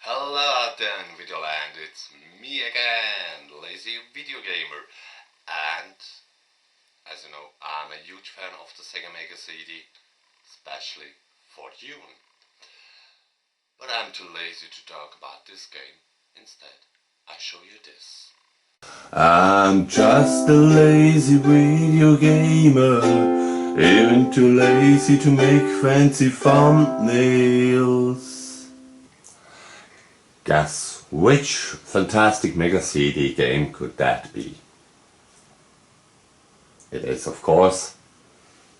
Hello out there in Videoland, it's me again, Lazy Video Gamer. And as you know, I'm a huge fan of the Sega Mega CD, especially for Dune. But I'm too lazy to talk about this game. Instead, I show you this. I'm just a lazy video gamer, even too lazy to make fancy thumbnails. Guess which fantastic Mega CD game could that be? It is, of course,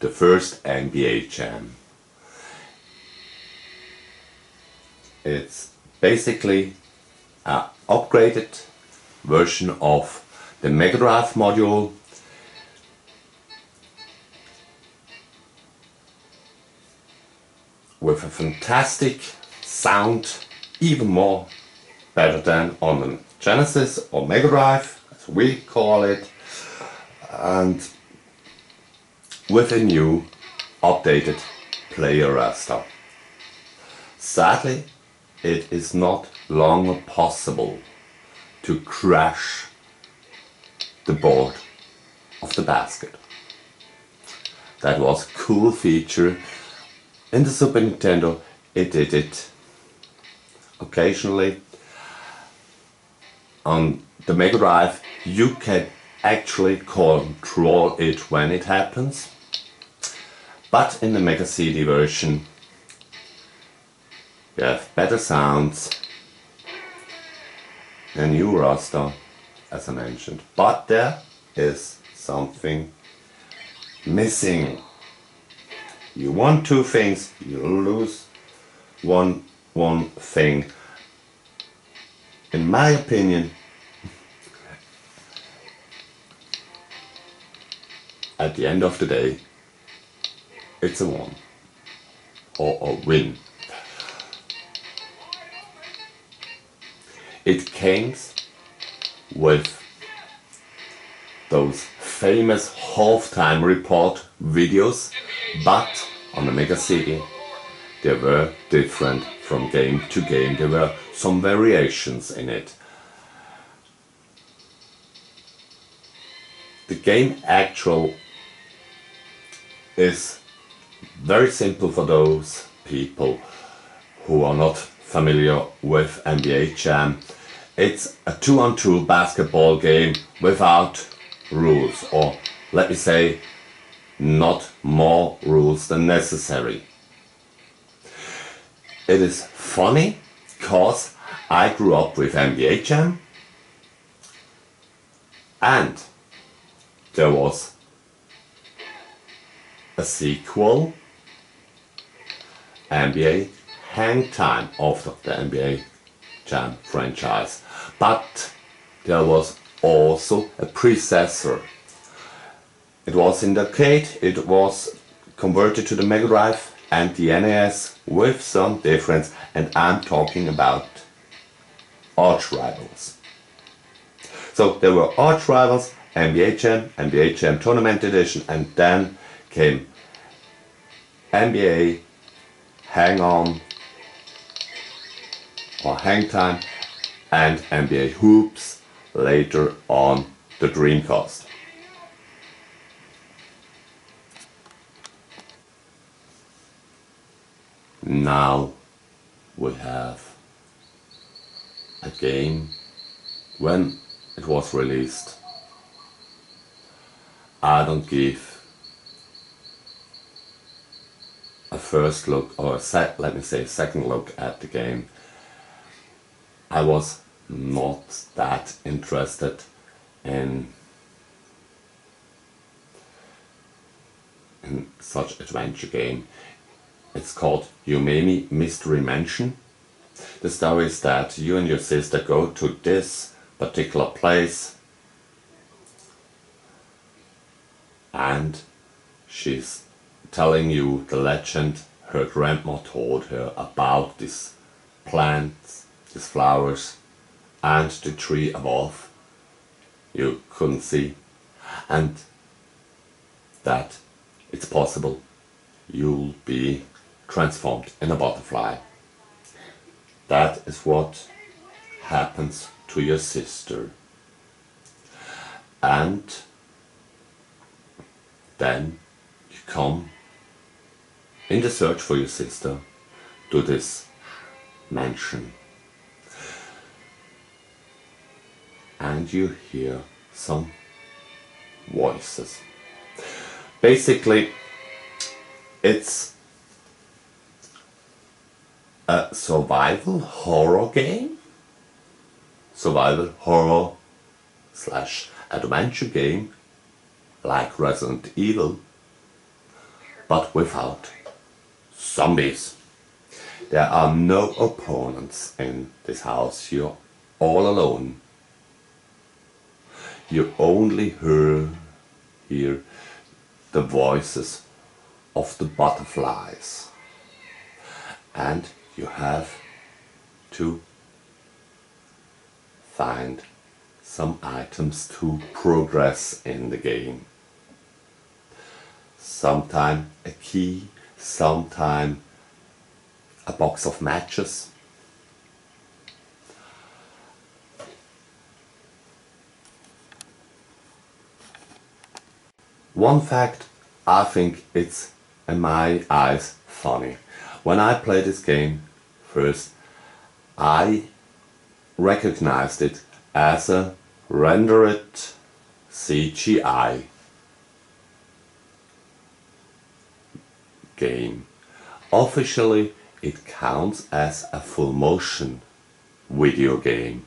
the first NBA Jam. It's basically an upgraded version of the Mega Drive module with a fantastic sound, even more better than on the Genesis or Mega Drive, as we call it, and with a new updated player raster. Sadly, it is not longer possible to crash the board of the basket. That was a cool feature. In the Super Nintendo it did it occasionally. On the Mega Drive you can actually control it when it happens, but in the Mega CD version you have better sounds, a new raster, as I mentioned, but there is something missing. You want two things, you lose one thing. In my opinion, at the end of the day, it's a win or a win. It came with those famous halftime report videos, but on the Mega CD they were different from game to game. There were some variations in it. The game actual is very simple for those people who are not familiar with NBA Jam. It's a 2-on-2 basketball game without rules, or let me say, not more rules than necessary. It is funny because I grew up with NBA Jam and there was a sequel, NBA Hang Time, after the NBA Jam franchise, but there was also a predecessor. It was in the arcade, it was converted to the Mega Drive and the NES with some difference, and I'm talking about arch rivals. So there were arch rivals, NBA Jam Tournament Edition, and then came NBA Hang On or Hang Time and NBA Hoops later on the Dreamcast. Now we have a game. When it was released, I don't give a first look or let me say second look at the game. I was not that interested in such adventure game. It's called Umemi Mystery Mansion. The story is that you and your sister go to this particular place and she's telling you the legend her grandma told her about these plants, these flowers, and the tree above you couldn't see, and that it's possible you'll be transformed in a butterfly. That is what happens to your sister. And then you come in the search for your sister to this mansion. And you hear some voices. Basically, it's a survival horror game. Survival horror / adventure game like Resident Evil, but without zombies. There are no opponents in this house. You're all alone. You only hear the voices of the butterflies, and you have to find some items to progress in the game. Sometime a key, sometime a box of matches. One fact, I think it's in my eyes funny. When I played this game first, I recognized it as a rendered CGI game. Officially, it counts as a full motion video game.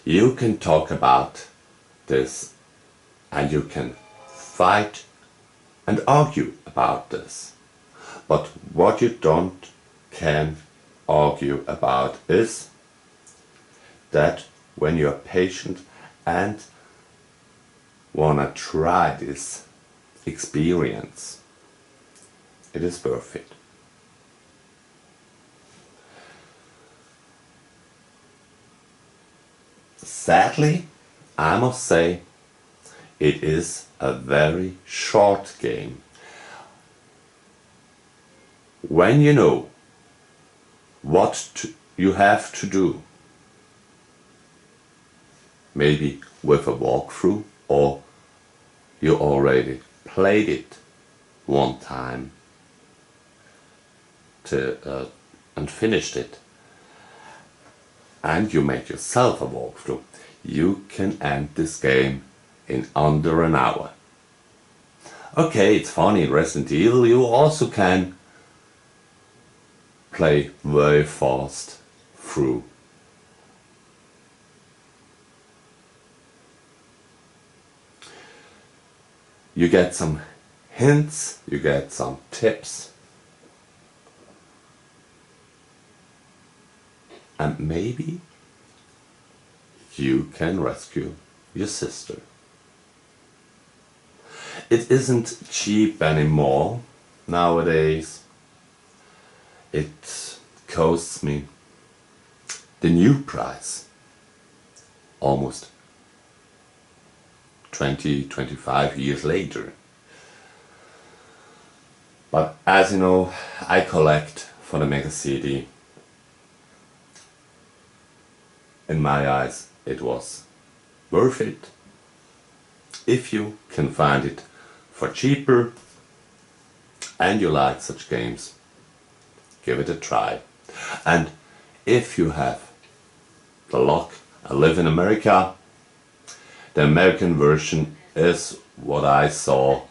You can talk about this and you can fight and argue about this. But what you can argue about is that when you're patient and wanna try this experience, it is worth it. Sadly, I must say, it is a very short game. When you know what you have to do, maybe with a walkthrough, or you already played it one time and finished it, and you made yourself a walkthrough, you can end this game in under an hour. Okay, it's funny, in Resident Evil you also can play very fast through. You get some hints, you get some tips, and maybe you can rescue your sister. It isn't cheap anymore nowadays. It costs me the new price, almost 25 years later. But as you know, I collect for the Mega CD. In my eyes, it was worth it. If you can find it for cheaper and you like such games, give it a try. And if you have the luck and live in America, the American version is what I saw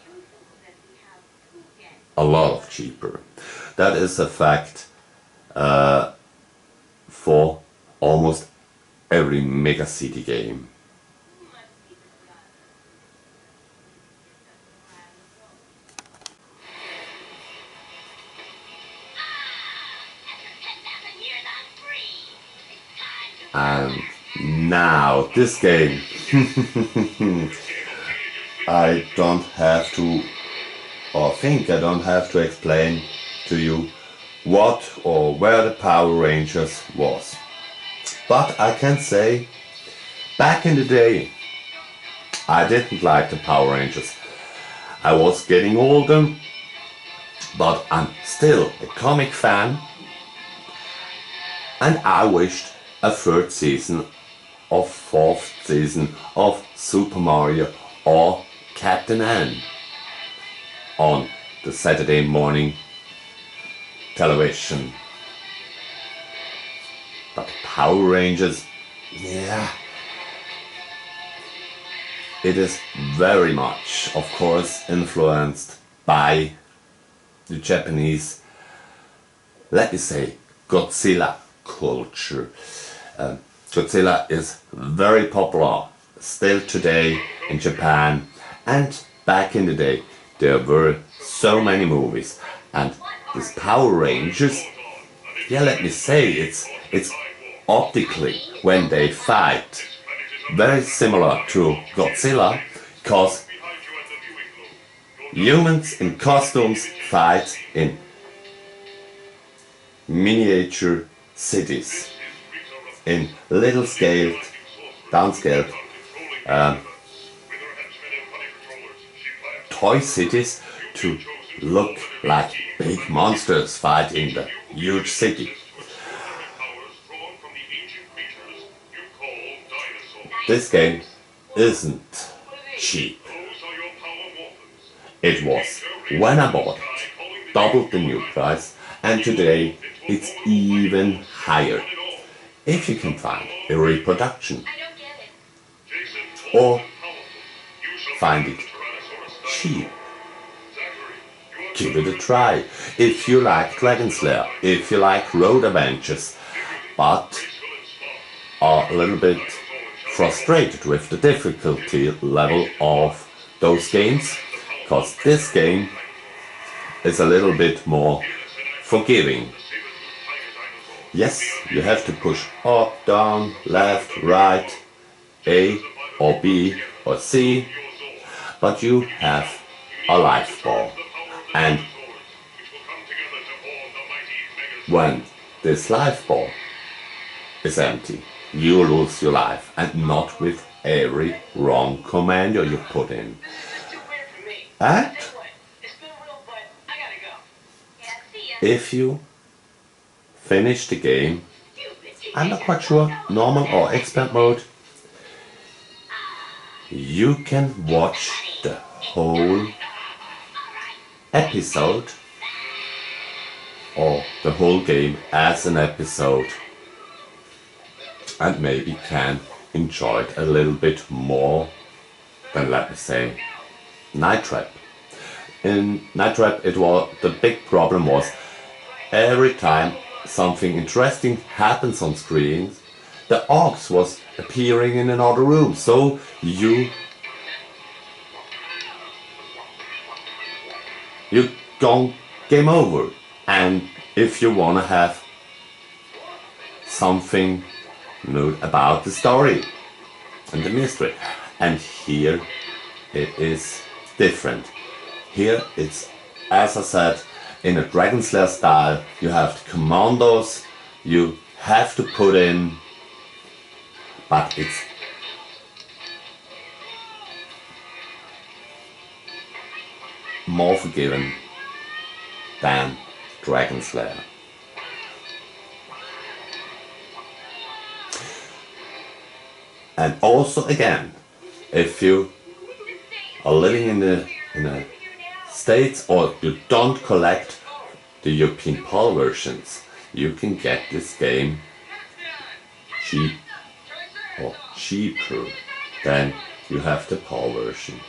a lot cheaper. That is a fact for almost every Mega CD game. And now this game, I don't have to, or think I don't have to explain to you what or where the Power Rangers was. But I can say, back in the day, I didn't like the Power Rangers. I was getting older, but I'm still a comic fan, and I wished a third season or fourth season of Super Mario or Captain N on the Saturday morning television. But Power Rangers, yeah, it is very much, of course, influenced by the Japanese, let me say, Godzilla culture. Godzilla is very popular still today in Japan, and back in the day there were so many movies, and this Power Rangers, yeah, let me say, it's optically when they fight very similar to Godzilla, because humans in costumes fight in miniature cities, in little scaled, downscaled toy cities to look like big monsters fight in the huge city. This game isn't cheap. It was, when I bought it, double the new price, and today it's even higher. If you can find a reproduction or find it cheap, give it a try. If you like Dragon Slayer, if you like road adventures, but are a little bit frustrated with the difficulty level of those games, because this game is a little bit more forgiving. Yes, you have to push up, down, left, right, A or B or C, but you have a life bar, and when this life bar is empty, you lose your life, and not with every wrong command you put in. And if you finish the game, I'm not quite sure, normal or expert mode, you can watch the whole episode or the whole game as an episode, and maybe can enjoy it a little bit more than, let me say, Night Trap. In Night Trap, the big problem was every time something interesting happens on screen, the orcs was appearing in another room, so you gone game over. And if you wanna have something new about the story and the mystery, and here it is different. Here it's, as I said, in a Dragon Slayer style. You have the commandos you have to put in, but it's more forgiving than Dragon Slayer. And also, again, if you are living in the States, or you don't collect the European PAL versions, you can get this game cheap or cheaper than you have the PAL version.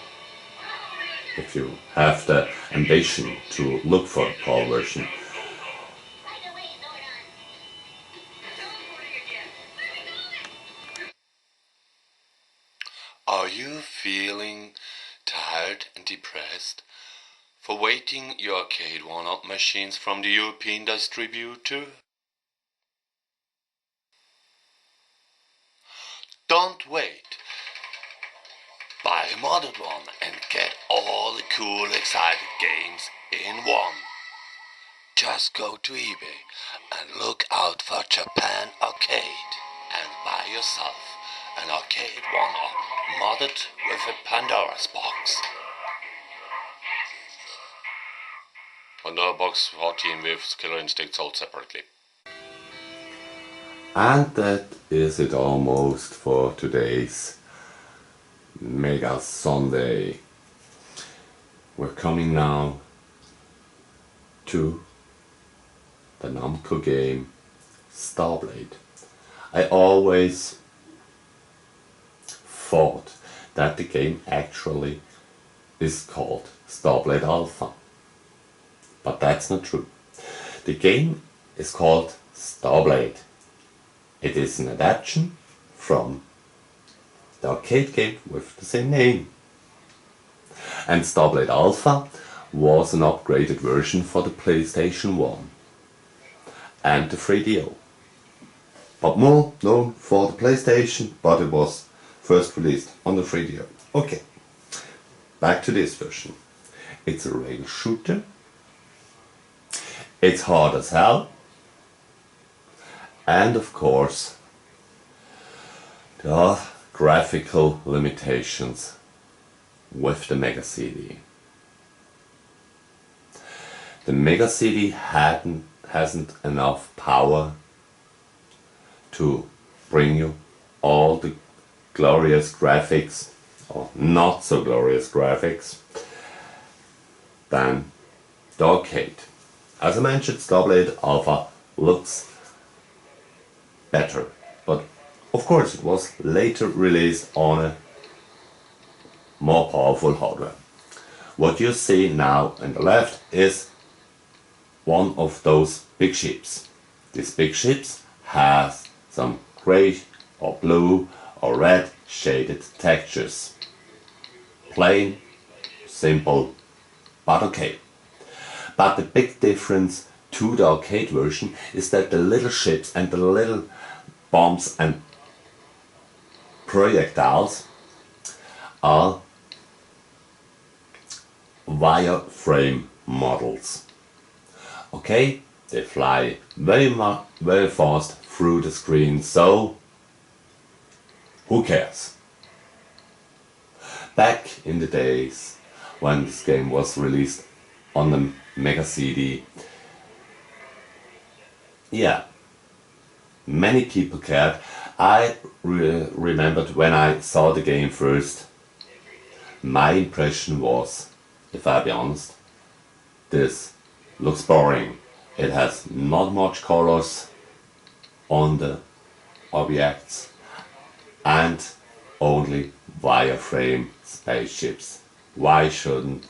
If you have the ambition to look for the PAL version. Are you feeling tired and depressed for waiting your arcade one-up machines from the European distributor? Don't wait. Buy a modded one and get all the cool, exciting games in one. Just go to eBay and look out for Japan Arcade and buy yourself an arcade one-up modded with a Pandora's box. On the box 14 with Killer Instinct sold separately. And that is it almost for today's Mega Sunday. We're coming now to the Namco game Starblade. I always thought that the game actually is called Starblade Alpha, but that's not true. The game is called Starblade. It is an adaptation from the arcade game with the same name. And Starblade Alpha was an upgraded version for the PlayStation 1 and the 3DO. But more known for the PlayStation, but it was first released on the 3DO. Okay, back to this version. It's a rail shooter. It's hard as hell. And of course, there are graphical limitations with the Mega CD. The Mega CD hasn't enough power to bring you all the glorious graphics, or not so glorious graphics, than the arcade. As I mentioned, Starblade Alpha looks better, but of course it was later released on a more powerful hardware. What you see now on the left is one of those big ships. These big ships has some grey or blue or red shaded textures. Plain, simple, but okay. But the big difference to the arcade version is that the little ships and the little bombs and projectiles are wireframe models. Okay, they fly very fast through the screen, so who cares? Back in the days when this game was released on the Mega CD, yeah, many people cared. I remembered when I saw the game first, my impression was, if I be honest, this looks boring. It has not much colors on the objects and only wireframe spaceships. Why shouldn't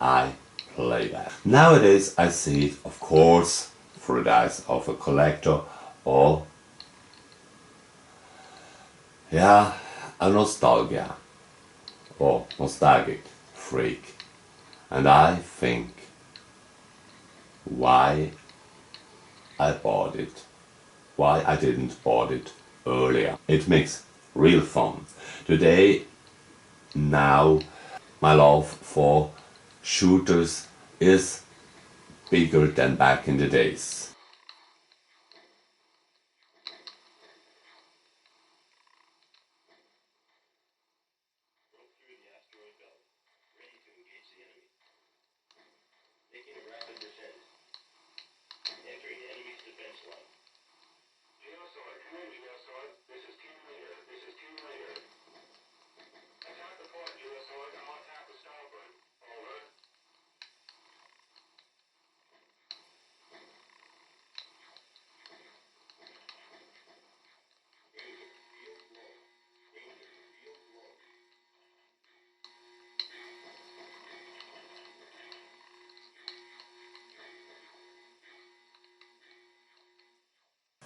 I play that? Nowadays I see it, of course, through the eyes of a collector or a nostalgia or nostalgic freak. And I think why I bought it, why I didn't bought it earlier. It makes real fun. Today, now, my love for shooters is bigger than back in the days.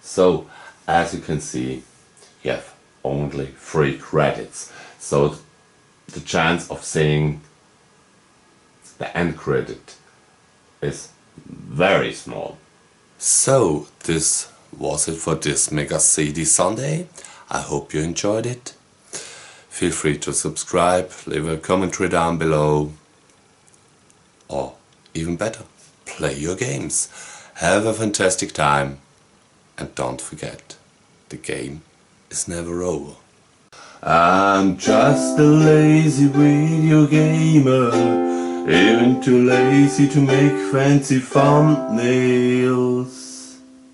So, as you can see, you have only 3 credits. So the chance of seeing the end credit is very small. So this was it for this Mega CD Sunday. I hope you enjoyed it. Feel free to subscribe, leave a commentary down below, or even better, play your games. Have a fantastic time, and don't forget, the game is never over. I'm just a lazy video gamer, even too lazy to make fancy thumbnails.